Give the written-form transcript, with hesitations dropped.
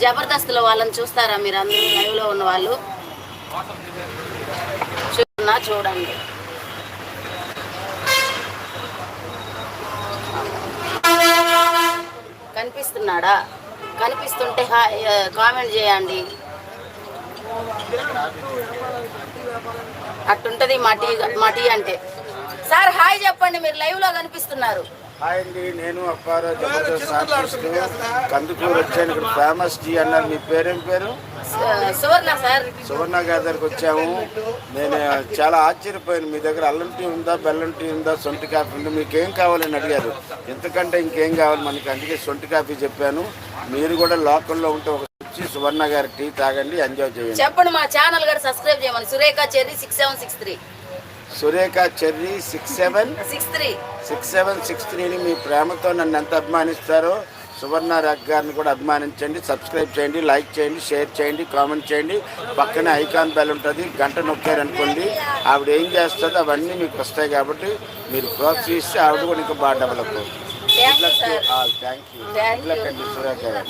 జబర్దస్త్లో వాళ్ళని చూస్తారా మీరు అందరూ లైవ్లో ఉన్న వాళ్ళు? చూడండి. కనిపిస్తున్నాడా? కనిపిస్తుంటే కామెంట్ చేయండి. అట్టుంటది మా టీ అంటే. సార్ హాయ్ చెప్పండి, మీరు లైవ్లో కనిపిస్తున్నారు. హాయ్ అండి, నేను అప్పారావు జబర్దస్త్ ఆర్టిస్ట్. కందుకూరు వచ్చాను. ఇక్కడ ఫేమస్ టీ అన్నారు. మీ పేరేం పేరు? సువర్ణ సార్. సువర్ణ గారి దగ్గరకు వచ్చాము. నేను చాలా ఆశ్చర్యపోయాను. మీ దగ్గర అల్లం టీ ఉందా, బెల్లం టీ ఉందా, సొంటి కాఫీ ఉందా, మీకు ఏం కావాలని అడిగారు. ఎంతకంటే ఇంకేం కావాలి మనకి, అందుకే సొంటి కాఫీ చెప్పాను. మీరు కూడా లోకల్లో ఉంటే ఒక వచ్చి సువర్ణ గారి టీ తాగండి, ఎంజాయ్ చేయండి. చెప్పండి, మా ఛానల్ కూడా సబ్స్క్రైబ్ చేయమని. సురేఖ చెర్రీ 6763. సురేఖ చెర్రీ 6763ని మీ ప్రేమతో నన్ను ఎంత అభిమానిస్తారో సువర్ణ రాగ్ గారిని కూడా అభిమానించండి. సబ్స్క్రైబ్ చేయండి, లైక్ చేయండి, షేర్ చేయండి, కామెంట్ చేయండి. పక్కనే ఐకాన్ బెల్ ఉంటుంది, గంట నొక్కారనుకోండి ఆవిడ ఏం చేస్తుందో అవన్నీ మీకు వస్తాయి. కాబట్టి మీరు ప్రోత్సహిస్తే ఆవిడ కూడా ఇంకా బాగా డెవలప్ అవుతుంది. Thank you. సురేఖ గారు.